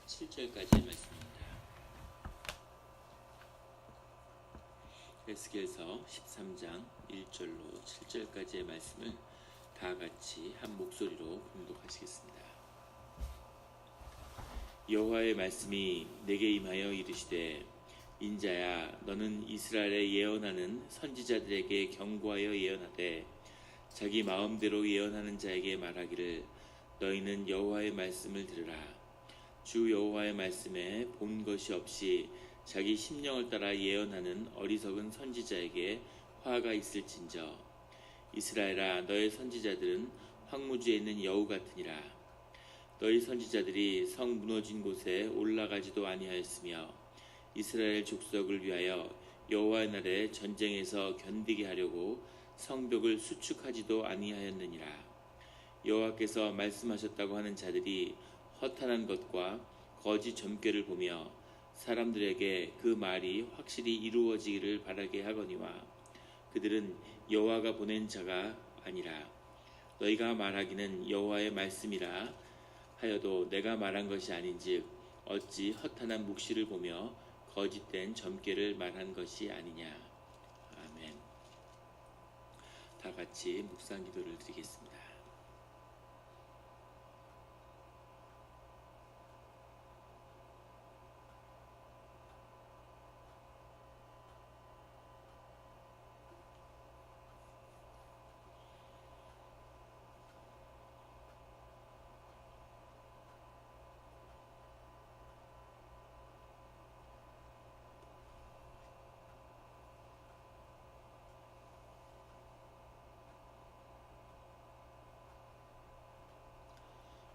7절까지의 말씀입니다. 에스겔서 13장 1절로 7절까지의 말씀을 다 같이 한 목소리로 봉독하시겠습니다. 여호와의 말씀이 내게 임하여 이르시되, 인자야, 너는 이스라엘에 예언하는 선지자들에게 경고하여 예언하되, 자기 마음대로 예언하는 자에게 말하기를, 너희는 여호와의 말씀을 들으라. 주 여호와의 말씀에 본 것이 없이 자기 심령을 따라 예언하는 어리석은 선지자에게 화가 있을진저. 이스라엘아, 너의 선지자들은 황무지에 있는 여우 같으니라. 너희 선지자들이 성 무너진 곳에 올라가지도 아니하였으며, 이스라엘 족속을 위하여 여호와의 날에 전쟁에서 견디게 하려고 성벽을 수축하지도 아니하였느니라. 여호와께서 말씀하셨다고 하는 자들이 허탄한 것과 거짓 점괘를 보며 사람들에게 그 말이 확실히 이루어지기를 바라게 하거니와, 그들은 여호와가 보낸 자가 아니라 너희가 말하기는 여호와의 말씀이라 하여도 내가 말한 것이 아닌즉 어찌 허탄한 묵시를 보며 거짓된 점괘를 말한 것이 아니냐. 아멘. 다 같이 묵상 기도를 드리겠습니다.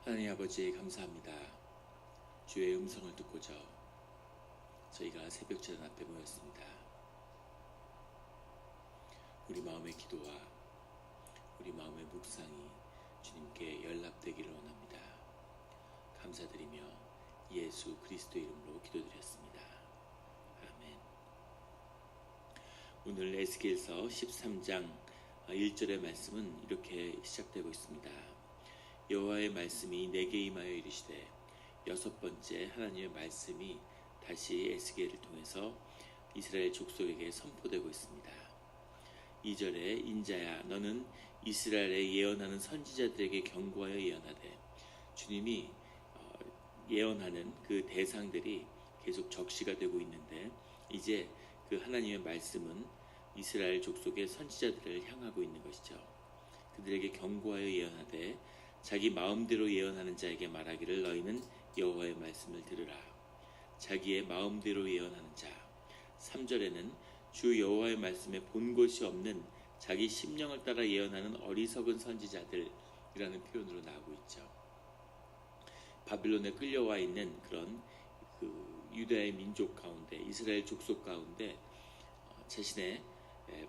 하나님 아버지, 감사합니다. 주의 음성을 듣고자 저희가 새벽제단 앞에 모였습니다. 우리 마음의 기도와 우리 마음의 묵상이 주님께 연락되기를 원합니다. 감사드리며 예수 그리스도 이름으로 기도드렸습니다. 아멘. 오늘 에스겔서 13장 1절의 말씀은 이렇게 시작되고 있습니다. 여호와의 말씀이 내게 임하여 이르시되, 여섯 번째 하나님의 말씀이 다시 에스겔을 통해서 이스라엘 족속에게 선포되고 있습니다. 2절에 인자야, 너는 이스라엘에 예언하는 선지자들에게 경고하여 예언하되, 주님이 예언하는 그 대상들이 계속 적시가 되고 있는데, 이제 그 하나님의 말씀은 이스라엘 족속의 선지자들을 향하고 있는 것이죠. 그들에게 경고하여 예언하되, 자기 마음대로 예언하는 자에게 말하기를, 너희는 여호와의 말씀을 들으라. 자기의 마음대로 예언하는 자. 3절에는 주 여호와의 말씀에 본 것이 없는 자기 심령을 따라 예언하는 어리석은 선지자들이라는 표현으로 나오고 있죠. 바빌론에 끌려와 있는 그런 유다의 민족 가운데, 이스라엘 족속 가운데 자신의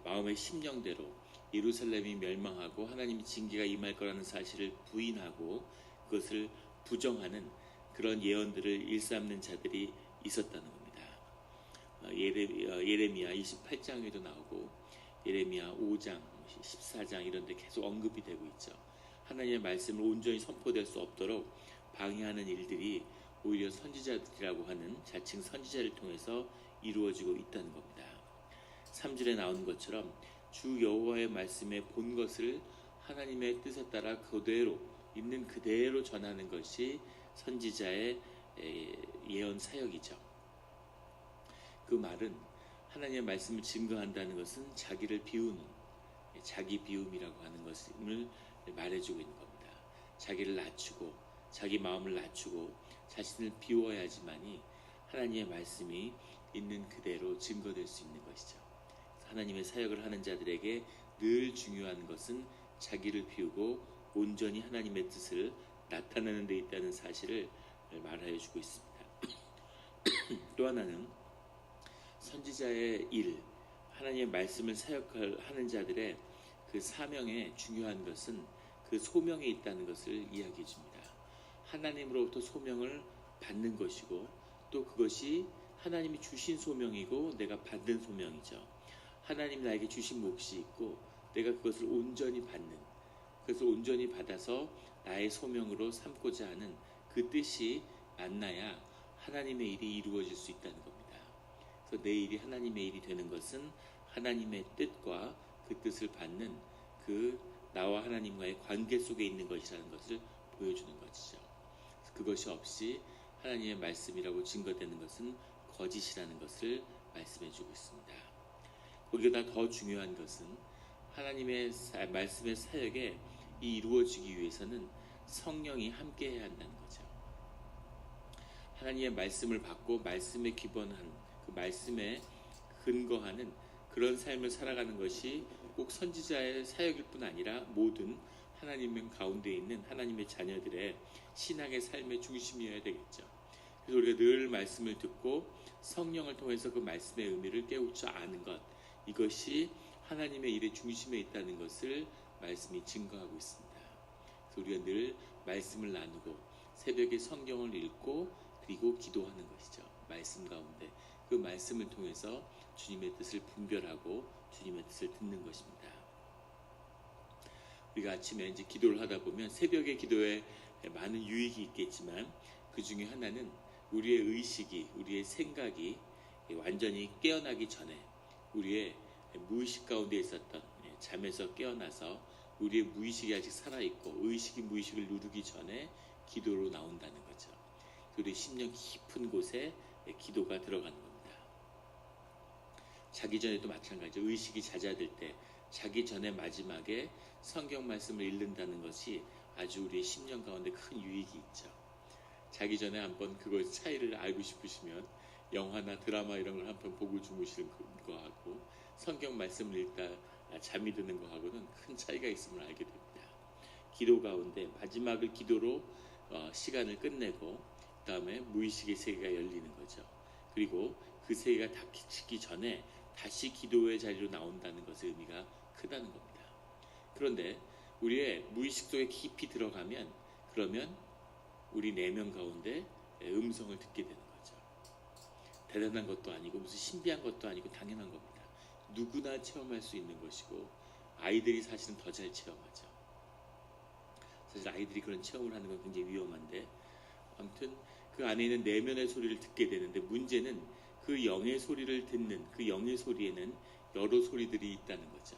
마음의 심령대로 예루살렘이 멸망하고 하나님의 징계가 임할 거라는 사실을 부인하고 그것을 부정하는 그런 예언들을 일삼는 자들이 있었다는 겁니다. 예레미야 28장에도 나오고 예레미야 5장, 14장 이런 데 계속 언급이 되고 있죠. 하나님의 말씀을 온전히 선포될 수 없도록 방해하는 일들이 오히려 선지자들이라고 하는 자칭 선지자를 통해서 이루어지고 있다는 겁니다. 3절에 나오는 것처럼 주 여호와의 말씀에 본 것을 하나님의 뜻에 따라 그대로 있는 그대로 전하는 것이 선지자의 예언 사역이죠. 그 말은 하나님의 말씀을 증거한다는 것은 자기를 비우는, 자기 비움이라고 하는 것을 말해주고 있는 겁니다. 자기를 낮추고 자기 마음을 낮추고 자신을 비워야지만이 하나님의 말씀이 있는 그대로 증거될 수 있는 것이죠. 하나님의 사역을 하는 자들에게 늘 중요한 것은 자기를 비우고 온전히 하나님의 뜻을 나타내는 데 있다는 사실을 말하여 주고 있습니다. 또 하나는 선지자의 일, 하나님의 말씀을 사역하는 자들의 그 사명에 중요한 것은 그 소명에 있다는 것을 이야기해 줍니다. 하나님으로부터 소명을 받는 것이고, 또 그것이 하나님이 주신 소명이고 내가 받는 소명이죠. 하나님 나에게 주신 몫이 있고 내가 그것을 온전히 받는, 그것을 온전히 받아서 나의 소명으로 삼고자 하는 그 뜻이 만나야 하나님의 일이 이루어질 수 있다는 겁니다. 그래서 내 일이 하나님의 일이 되는 것은 하나님의 뜻과 그 뜻을 받는 그 나와 하나님과의 관계 속에 있는 것이라는 것을 보여주는 것이죠. 그것이 없이 하나님의 말씀이라고 증거되는 것은 거짓이라는 것을 말씀해주고 있습니다. 거기다 더 중요한 것은 하나님의 말씀의 사역에 이루어지기 위해서는 성령이 함께해야 한다는 거죠. 하나님의 말씀을 받고 말씀에 기본한 그 말씀에 근거하는 그런 삶을 살아가는 것이 꼭 선지자의 사역일 뿐 아니라 모든 하나님 가운데 있는 하나님의 자녀들의 신앙의 삶의 중심이어야 되겠죠. 그래서 우리가 늘 말씀을 듣고 성령을 통해서 그 말씀의 의미를 깨우쳐 아는 것, 이것이 하나님의 일의 중심에 있다는 것을 말씀이 증거하고 있습니다. 그래서 우리가 늘 말씀을 나누고 새벽에 성경을 읽고 그리고 기도하는 것이죠. 말씀 가운데 그 말씀을 통해서 주님의 뜻을 분별하고 주님의 뜻을 듣는 것입니다. 우리가 아침에 이제 기도를 하다 보면 새벽의 기도에 많은 유익이 있겠지만 그 중에 하나는 우리의 의식이, 우리의 생각이 완전히 깨어나기 전에 우리의 무의식 가운데 있었던 잠에서 깨어나서 우리의 무의식이 아직 살아있고 의식이 무의식을 누르기 전에 기도로 나온다는 거죠. 우리 심령 깊은 곳에 기도가 들어가는 겁니다. 자기 전에도 마찬가지죠. 의식이 잦아들 때 자기 전에 마지막에 성경 말씀을 읽는다는 것이 아주 우리의 심령 가운데 큰 유익이 있죠. 자기 전에 한번 그걸 차이를 알고 싶으시면 영화나 드라마 이런 걸 한번 보고 주무시는 거하고 성경 말씀을 읽다 잠이 드는 거하고는 큰 차이가 있음을 알게 됩니다. 기도 가운데 마지막을 기도로 시간을 끝내고 그 다음에 무의식의 세계가 열리는 거죠. 그리고 그 세계가 닫히기 전에 다시 기도의 자리로 나온다는 것의 의미가 크다는 겁니다. 그런데 우리의 무의식 속에 깊이 들어가면 그러면 우리 내면 가운데 음성을 듣게 되는 거죠. 대단한 것도 아니고 무슨 신비한 것도 아니고 당연한 겁니다. 누구나 체험할 수 있는 것이고 아이들이 사실은 더 잘 체험하죠. 사실 아이들이 그런 체험을 하는 건 굉장히 위험한데 아무튼 그 안에 있는 내면의 소리를 듣게 되는데 문제는 그 영의 소리를 듣는 그 영의 소리에는 여러 소리들이 있다는 거죠.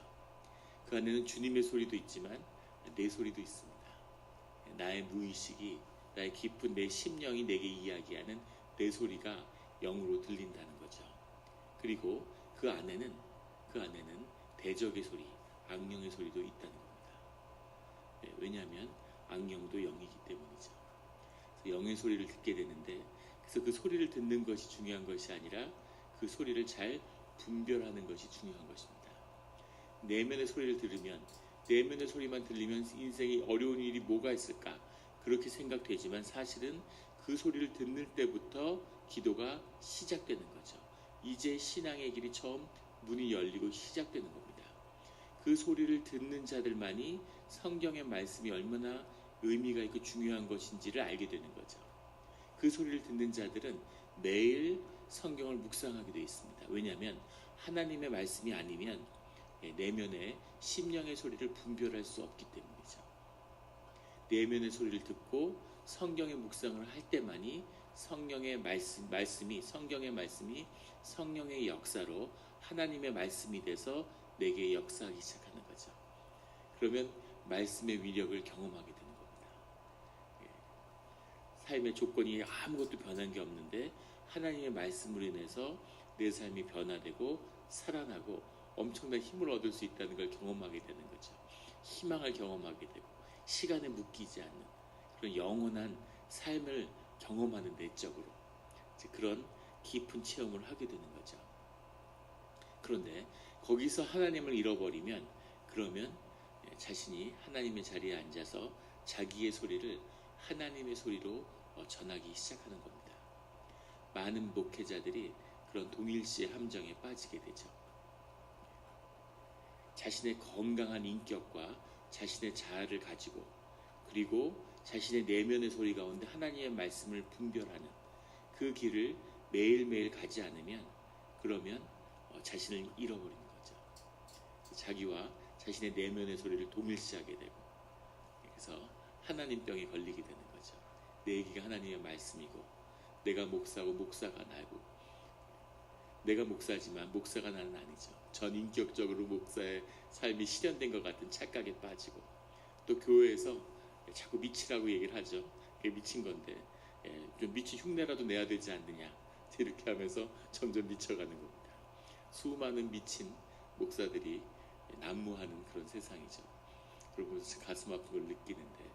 그 안에는 주님의 소리도 있지만 내 소리도 있습니다. 나의 무의식이 나의 깊은 내 심령이 내게 이야기하는 내 소리가 영으로 들린다는 거죠. 그리고 그 안에는 대적의 소리, 악령의 소리도 있다는 겁니다. 왜냐하면 악령도 영이기 때문이죠. 그래서 영의 소리를 듣게 되는데 그래서 그 소리를 듣는 것이 중요한 것이 아니라 그 소리를 잘 분별하는 것이 중요한 것입니다. 내면의 소리를 들으면 내면의 소리만 들리면 인생이 어려운 일이 뭐가 있을까 그렇게 생각되지만 사실은 그 소리를 듣는 때부터 기도가 시작되는 거죠. 이제 신앙의 길이 처음 문이 열리고 시작되는 겁니다. 그 소리를 듣는 자들만이 성경의 말씀이 얼마나 의미가 있고 중요한 것인지를 알게 되는 거죠. 그 소리를 듣는 자들은 매일 성경을 묵상하게 되어 있습니다. 왜냐하면 하나님의 말씀이 아니면 내면의 심령의 소리를 분별할 수 없기 때문이죠. 내면의 소리를 듣고 성경의 묵상을 할 때만이 성령의 말씀이 성경의 말씀이 성령의 역사로 하나님의 말씀이 돼서 내게 역사하기 시작하는 거죠. 그러면 말씀의 위력을 경험하게 되는 겁니다. 삶의 조건이 아무것도 변한 게 없는데 하나님의 말씀으로 인해서 내 삶이 변화되고 살아나고 엄청난 힘을 얻을 수 있다는 걸 경험하게 되는 거죠. 희망을 경험하게 되고 시간에 묶이지 않는 그런 영원한 삶을 경험하는 내적으로 그런 깊은 체험을 하게 되는 거죠. 그런데 거기서 하나님을 잃어버리면 그러면 자신이 하나님의 자리에 앉아서 자기의 소리를 하나님의 소리로 전하기 시작하는 겁니다. 많은 목회자들이 그런 동일시의 함정에 빠지게 되죠. 자신의 건강한 인격과 자신의 자아를 가지고 그리고 자신의 내면의 소리 가운데 하나님의 말씀을 분별하는 그 길을 매일매일 가지 않으면 그러면 자신을 잃어버리는 거죠. 자기와 자신의 내면의 소리를 동일시하게 되고 그래서 하나님병에 걸리게 되는 거죠. 내 얘기가 하나님의 말씀이고 내가 목사고 목사가 나고, 내가 목사지만 목사가 나는 아니죠. 전 인격적으로 목사의 삶이 실현된 것 같은 착각에 빠지고, 또 교회에서 자꾸 미치라고 얘기를 하죠. 그게 미친 건데 좀 미친 흉내라도 내야 되지 않느냐, 이렇게 하면서 점점 미쳐가는 겁니다. 수많은 미친 목사들이 난무하는 그런 세상이죠. 그러고 가슴 아픈 걸 느끼는데,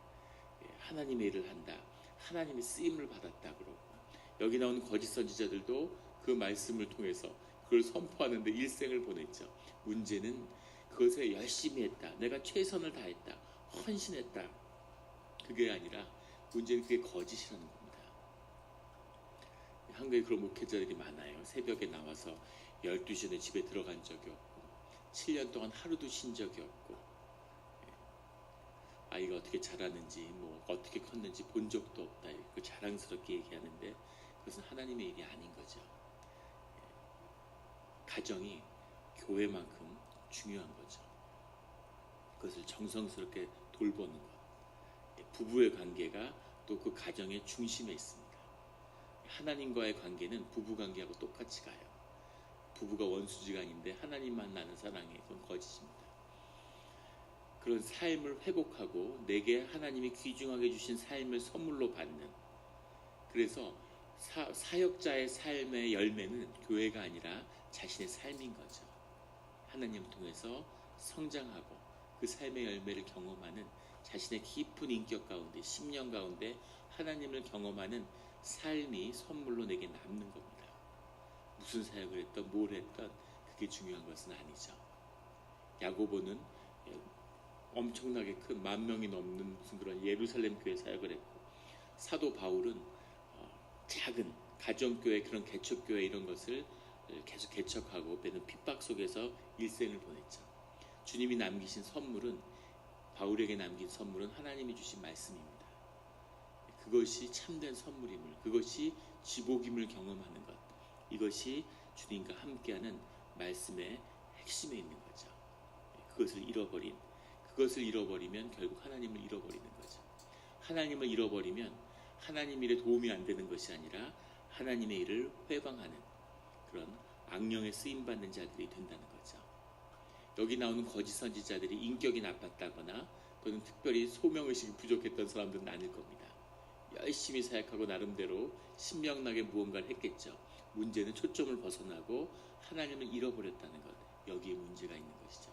하나님의 일을 한다, 하나님의 쓰임을 받았다 그러고, 여기 나오는 거짓 선지자들도 그 말씀을 통해서 그걸 선포하는데 일생을 보냈죠. 문제는 그것에 열심히 했다, 내가 최선을 다했다, 헌신했다, 그게 아니라 문제는 그게 거짓이라는 겁니다. 한국에 그런 목회자들이 많아요. 새벽에 나와서 12시 전에 집에 들어간 적이 없고, 7년 동안 하루도 쉰 적이 없고, 아이가 어떻게 자라는지 뭐 어떻게 컸는지 본 적도 없다, 그 자랑스럽게 얘기하는데, 그것은 하나님의 일이 아닌 거죠. 가정이 교회만큼 중요한 거죠. 그것을 정성스럽게 돌보는 것, 부부의 관계가 또 그 가정의 중심에 있습니다. 하나님과의 관계는 부부 관계하고 똑같이 가요. 부부가 원수지간인데 하나님만 나는 사랑해, 그건 거짓입니다. 그런 삶을 회복하고 내게 하나님이 귀중하게 주신 삶을 선물로 받는, 그래서 사역자의 삶의 열매는 교회가 아니라 자신의 삶인 거죠. 하나님을 통해서 성장하고 그 삶의 열매를 경험하는, 자신의 깊은 인격 가운데, 심령 가운데 하나님을 경험하는 삶이 선물로 내게 남는 겁니다. 무슨 사역을 했던 뭘 했던 그게 중요한 것은 아니죠. 야고보는 엄청나게 큰 10,000명이 넘는 무슨 그런 예루살렘 교회 사역을 했고, 사도 바울은 작은 가정교회, 그런 개척교회 이런 것을 계속 개척하고 배는 핍박 속에서 일생을 보냈죠. 주님이 남기신 선물은, 바울에게 남긴 선물은 하나님이 주신 말씀입니다. 그것이 참된 선물임을, 그것이 지복임을 경험하는 것, 이것이 주님과 함께하는 말씀의 핵심에 있는 거죠. 그것을 잃어버리면 결국 하나님을 잃어버리는 거죠. 하나님을 잃어버리면 하나님 일에 도움이 안 되는 것이 아니라 하나님의 일을 회방하는 그런 악령에 쓰임받는 자들이 된다는 거죠. 여기 나오는 거짓 선지자들이 인격이 나빴다거나 또는 특별히 소명의식이 부족했던 사람들은 아닐 겁니다. 열심히 사역하고 나름대로 신명나게 무언가를 했겠죠. 문제는 초점을 벗어나고 하나님을 잃어버렸다는 것, 여기에 문제가 있는 것이죠.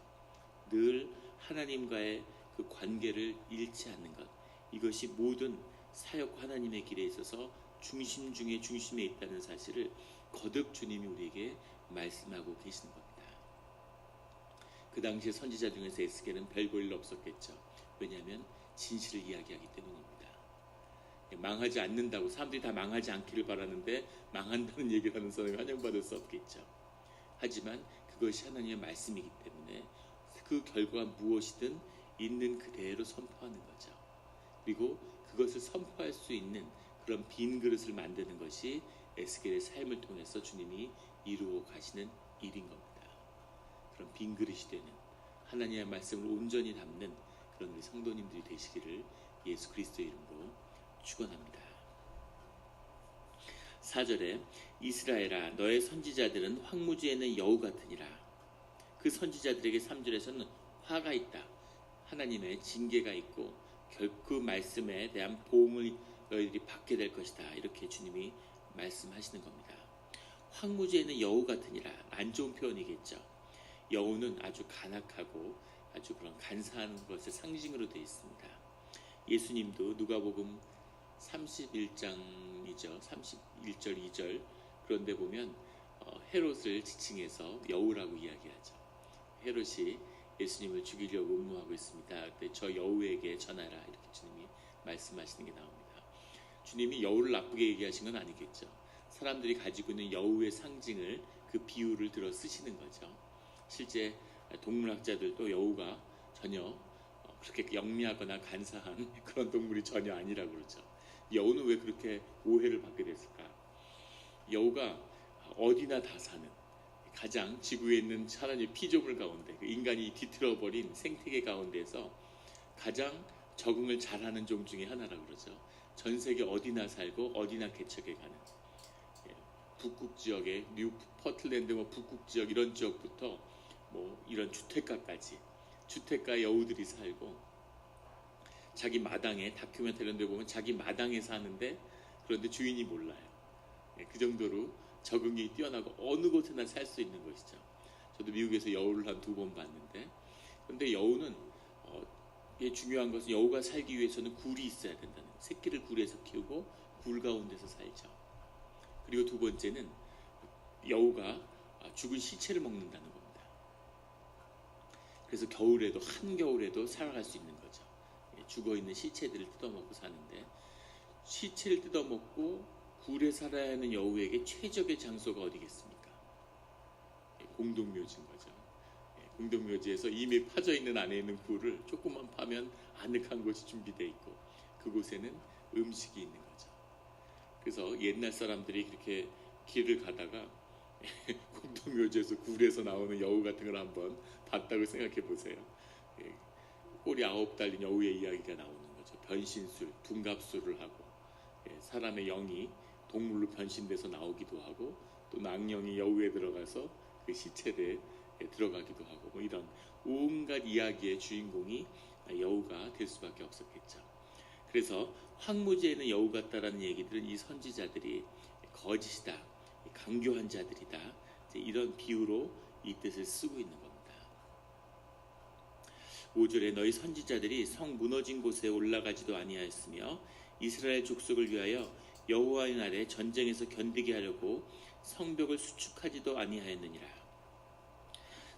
늘 하나님과의 그 관계를 잃지 않는 것, 이것이 모든 사역과 하나님의 길에 있어서 중심 중에 중심에 있다는 사실을 거듭 주님이 우리에게 말씀하고 계시는 겁니다. 그 당시에 선지자 중에서 에스겔은 별 볼 일 없었겠죠. 왜냐하면 진실을 이야기하기 때문입니다. 망하지 않는다고, 사람들이 다 망하지 않기를 바라는데 망한다는 얘기를 하는 사람이 환영받을 수 없겠죠. 하지만 그것이 하나님의 말씀이기 때문에 그 결과가 무엇이든 있는 그대로 선포하는 거죠. 그리고 그것을 선포할 수 있는 그런 빈 그릇을 만드는 것이 에스겔의 삶을 통해서 주님이 이루어 가시는 일인 겁니다. 그런 빈 그릇이 되는, 하나님의 말씀을 온전히 담는 그런 우리 성도님들이 되시기를 예수 그리스도의 이름으로 축원합니다. 4절에 이스라엘아, 너의 선지자들은 황무지에는 여우 같으니라. 그 선지자들에게 3절에서는 화가 있다, 하나님의 징계가 있고 그 말씀에 대한 보응을 너희들이 받게 될 것이다, 이렇게 주님이 말씀하시는 겁니다. 황무지에는 여우 같으니라, 안 좋은 표현이겠죠. 여우는 아주 간악하고 아주 그런 간사한 것의 상징으로 되어 있습니다. 예수님도 누가복음 31장이죠. 31절 2절 그런데 보면 헤롯을 지칭해서 여우라고 이야기하죠. 헤롯이 예수님을 죽이려고 음모하고 있습니다. 그때 저 여우에게 전하라, 이렇게 주님이 말씀하시는 게 나옵니다. 주님이 여우를 나쁘게 얘기하신 건 아니겠죠. 사람들이 가지고 있는 여우의 상징을, 그 비유를 들어 쓰시는 거죠. 실제 동물학자들도 여우가 전혀 그렇게 영리하거나 간사한 그런 동물이 전혀 아니라고 그러죠. 여우는 왜 그렇게 오해를 받게 됐을까? 여우가 어디나 다 사는, 가장 지구에 있는 하나님의 피조물 가운데, 인간이 뒤틀어버린 생태계 가운데서 가장 적응을 잘하는 종 중에 하나라고 그러죠. 전 세계 어디나 살고 어디나 개척해 가는, 북극 지역의 뉴 포틀랜드 뭐 북극 지역 이런 지역부터 뭐 이런 주택가까지 주택가 여우들이 살고 자기 마당에 다큐멘터리 이런 데 보면 자기 마당에 사는데 그런데 주인이 몰라요. 그 정도로 적응이 뛰어나고 어느 곳에나 살 수 있는 것이죠. 저도 미국에서 여우를 한 2번 봤는데 그런데 여우는 중요한 것은 여우가 살기 위해서는 굴이 있어야 된다는 거예요. 새끼를 굴에서 키우고 굴 가운데서 살죠. 그리고 두 번째는 여우가 죽은 시체를 먹는다는 겁니다. 그래서 겨울에도 한겨울에도 살아갈 수 있는 거죠. 죽어있는 시체들을 뜯어먹고 사는데 시체를 뜯어먹고 굴에 살아야 하는 여우에게 최적의 장소가 어디겠습니까? 공동묘지인 거죠. 공동묘지에서 이미 파져있는 안에 있는 굴을 조금만 파면 아늑한 곳이 준비되어 있고 그곳에는 음식이 있는 거죠. 그래서 옛날 사람들이 그렇게 길을 가다가 공동묘지에서 굴에서 나오는 여우 같은 걸 한번 봤다고 생각해 보세요. 꼬리 9 달린 여우의 이야기가 나오는 거죠. 변신술, 둔갑술을 하고 사람의 영이 동물로 변신돼서 나오기도 하고 또 낭령이 여우에 들어가서 그 시체를 들어가기도 하고 뭐 이런 온갖 이야기의 주인공이 여우가 될 수밖에 없었겠죠. 그래서 황무지에는 여우 같다라는 얘기들은 이 선지자들이 거짓이다, 강교한 자들이다 이런 비유로 이 뜻을 쓰고 있는 겁니다. 5절에 너희 선지자들이 성 무너진 곳에 올라가지도 아니하였으며 이스라엘 족속을 위하여 여호와의 날에 전쟁에서 견디게 하려고 성벽을 수축하지도 아니하였느니라.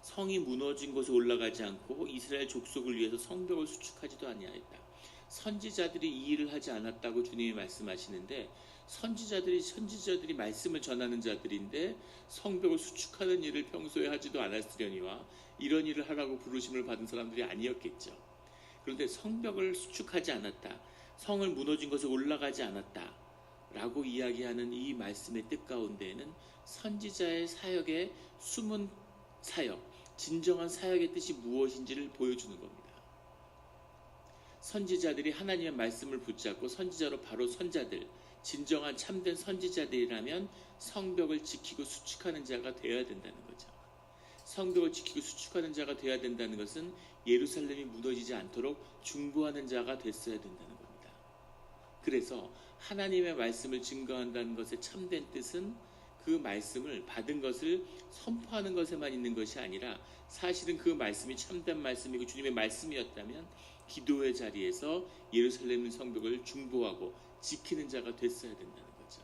성이 무너진 곳에 올라가지 않고 이스라엘 족속을 위해서 성벽을 수축하지도 아니하였다. 선지자들이 이 일을 하지 않았다고 주님이 말씀하시는데 선지자들이 말씀을 전하는 자들인데 성벽을 수축하는 일을 평소에 하지도 않았으려니와 이런 일을 하라고 부르심을 받은 사람들이 아니었겠죠. 그런데 성벽을 수축하지 않았다, 성을 무너진 곳에 올라가지 않았다 라고 이야기하는 이 말씀의 뜻 가운데에는 선지자의 사역의 숨은 사역, 진정한 사역의 뜻이 무엇인지를 보여주는 겁니다. 선지자들이 하나님의 말씀을 붙잡고 선지자로 바로 선자들, 진정한 참된 선지자들이라면 성벽을 지키고 수축하는 자가 되어야 된다는 거죠. 성벽을 지키고 수축하는 자가 되어야 된다는 것은 예루살렘이 무너지지 않도록 중보하는 자가 됐어야 된다는 겁니다. 그래서 하나님의 말씀을 증거한다는 것의 참된 뜻은 그 말씀을 받은 것을 선포하는 것에만 있는 것이 아니라 사실은 그 말씀이 참된 말씀이고 주님의 말씀이었다면 기도의 자리에서 예루살렘 성벽을 중보하고 지키는 자가 됐어야 된다는 거죠.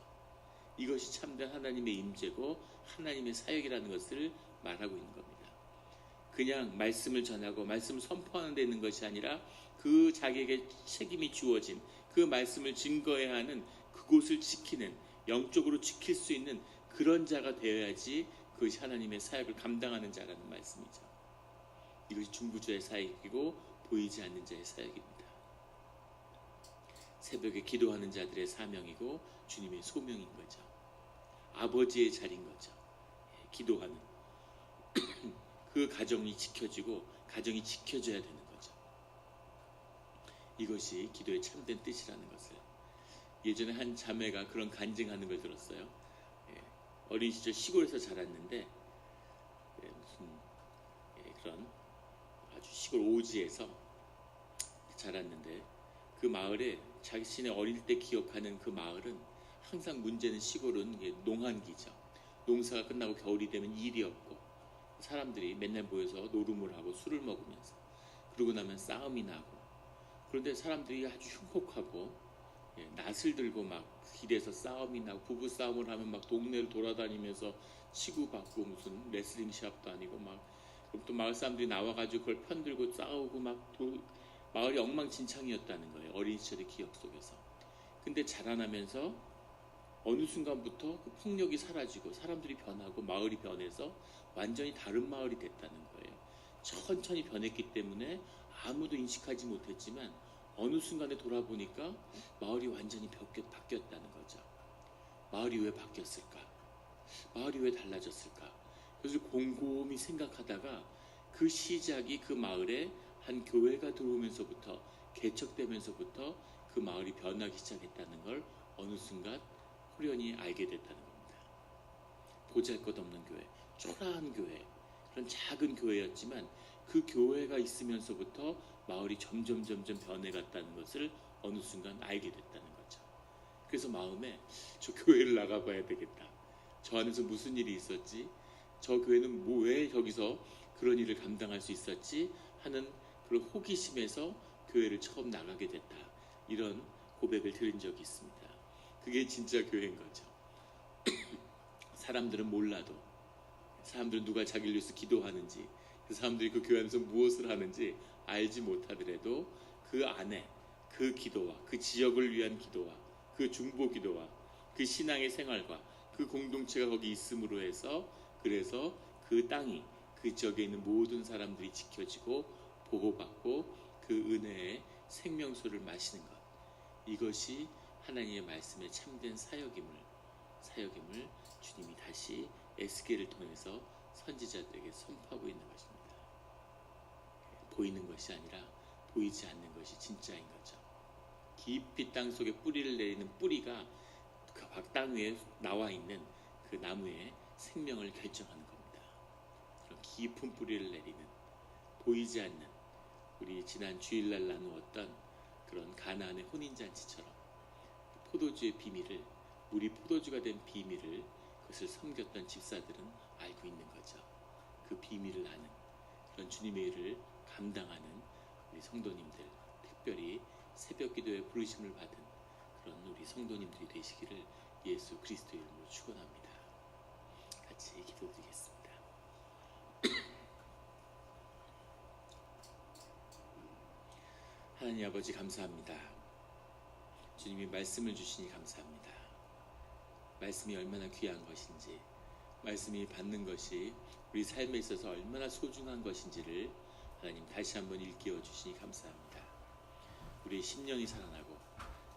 이것이 참된 하나님의 임재고 하나님의 사역이라는 것을 말하고 있는 겁니다. 그냥 말씀을 전하고 말씀을 선포하는 데 있는 것이 아니라 그 자기에게 책임이 주어진 그 말씀을 증거해야 하는 그곳을 지키는, 영적으로 지킬 수 있는 그런 자가 되어야지 그것이 하나님의 사역을 감당하는 자라는 말씀이죠. 이것이 중보자의 사역이고 보이지 않는 자의 사역입니다. 새벽에 기도하는 자들의 사명이고 주님의 소명인 거죠. 아버지의 자리인 거죠. 기도하는 그 가정이 지켜지고 가정이 지켜져야 되는 거죠. 이것이 기도의 참된 뜻이라는 것을 예전에 한 자매가 그런 간증하는 걸 들었어요. 어린 시절 시골에서 자랐는데 무슨 그런 아주 시골 오지에서 자랐는데 그 마을에 자신의 어릴 때 기억하는 그 마을은 항상 문제는 시골은 농한기죠. 농사가 끝나고 겨울이 되면 일이 없고 사람들이 맨날 모여서 노름을 하고 술을 먹으면서 그러고 나면 싸움이 나고 그런데 사람들이 아주 흉폭하고 낫을 들고 막 길에서 싸움이 나고 부부 싸움을 하면 막 동네를 돌아다니면서 치고받고 무슨 레슬링 시합도 아니고 막 또 마을 사람들이 나와가지고 그걸 편들고 싸우고 막 마을이 엉망진창이었다는 거예요. 어린 시절의 기억 속에서. 근데 자라나면서 어느 순간부터 그 폭력이 사라지고 사람들이 변하고 마을이 변해서 완전히 다른 마을이 됐다는 거예요. 천천히 변했기 때문에 아무도 인식하지 못했지만 어느 순간에 돌아보니까 마을이 완전히 바뀌었다는 거죠. 마을이 왜 바뀌었을까? 마을이 왜 달라졌을까? 그래서 곰곰이 생각하다가 그 시작이 그 마을에 한 교회가 들어오면서부터 개척되면서부터 그 마을이 변하기 시작했다는 걸 어느 순간 호련히 알게 됐다는 겁니다. 보잘것없는 교회, 초라한 교회, 그런 작은 교회였지만 그 교회가 있으면서부터 마을이 점점 변해갔다는 것을 어느 순간 알게 됐다는 거죠. 그래서 마음에 저 교회를 나가봐야 되겠다. 저 안에서 무슨 일이 있었지? 저 교회는 왜 저기서 그런 일을 감당할 수 있었지? 하는 그런 호기심에서 교회를 처음 나가게 됐다. 이런 고백을 들은 적이 있습니다. 그게 진짜 교회인 거죠. 사람들은 몰라도, 사람들은 누가 자기를 위해서 기도하는지, 그 사람들이 그 교회 안에서 무엇을 하는지 알지 못하더라도 그 안에 그 기도와 그 지역을 위한 기도와 그 중보 기도와 그 신앙의 생활과 그 공동체가 거기 있음으로 해서, 그래서 그 땅이, 그 지역에 있는 모든 사람들이 지켜지고 보호받고 그 은혜의 생명수를 마시는 것, 이것이 하나님의 말씀에 참된 사역임을 주님이 다시 에스겔을 통해서 선지자들에게 선포하고 있는 것입니다. 보이는 것이 아니라 보이지 않는 것이 진짜인 거죠. 깊이 땅 속에 뿌리를 내리는 뿌리가 그 땅 위에 나와 있는 그 나무의 생명을 결정하는 겁니다. 그런 깊은 뿌리를 내리는, 보이지 않는, 우리 지난 주일날 나누었던 그런 가나안의 혼인잔치처럼 포도주의 비밀을, 물이 포도주가 된 비밀을, 그것을 섬겼던 집사들은 알고 있는 거죠. 그 비밀을 아는 그런 주님의 일을 감당하는 우리 성도님들, 특별히 새벽 기도에 부르심을 받은 그런 우리 성도님들이 되시기를 예수 그리스도의 이름으로 축원합니다. 같이 기도드리겠습니다. 하나님 아버지 감사합니다. 주님이 말씀을 주시니 감사합니다. 말씀이 얼마나 귀한 것인지, 말씀이 받는 것이 우리 삶에 있어서 얼마나 소중한 것인지를 하나님 다시 한번 일깨워 주시니 감사합니다. 우리의 심령이 살아나고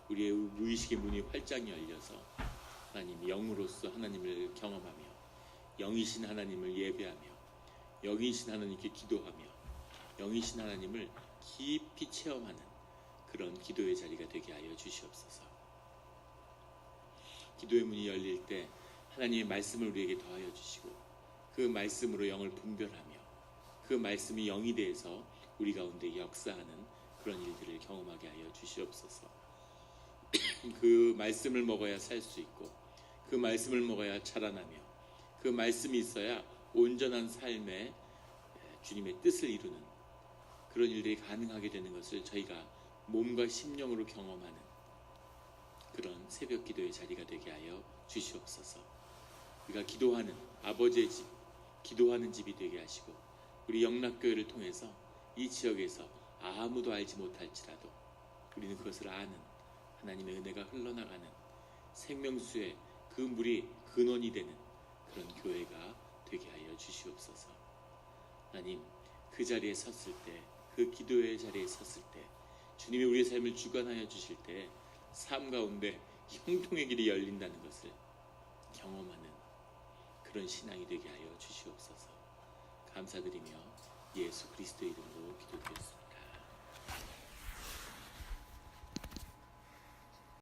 우리의 무의식의 문이 활짝 열려서 하나님 영으로서 하나님을 경험하며, 영이신 하나님을 예배하며, 영이신 하나님께 기도하며, 영이신 하나님을 깊이 체험하는 그런 기도의 자리가 되게 하여 주시옵소서. 기도의 문이 열릴 때 하나님의 말씀을 우리에게 더하여 주시고, 그 말씀으로 영을 분별하며 그 말씀이 영이 되어서 우리 가운데 역사하는 그런 일들을 경험하게 하여 주시옵소서. 그 말씀을 먹어야 살 수 있고, 그 말씀을 먹어야 자라나며, 그 말씀이 있어야 온전한 삶에 주님의 뜻을 이루는 그런 일들이 가능하게 되는 것을 저희가 몸과 심령으로 경험하는 그런 새벽 기도의 자리가 되게 하여 주시옵소서. 우리가 기도하는 아버지의 집, 기도하는 집이 되게 하시고, 우리 영락교회를 통해서 이 지역에서 아무도 알지 못할지라도 우리는 그것을 아는 하나님의 은혜가 흘러나가는 생명수의 그 물이 근원이 되는 그런 교회가 되게 하여 주시옵소서. 하나님, 그 자리에 섰을 때, 그 기도의 자리에 섰을 때, 주님이 우리의 삶을 주관하여 주실 때 삶 가운데 형통의 길이 열린다는 것을 경험하는 그런 신앙이 되게 하여 주시옵소서. 감사드리며 예수 그리스도의 이름으로 기도드렸습니다.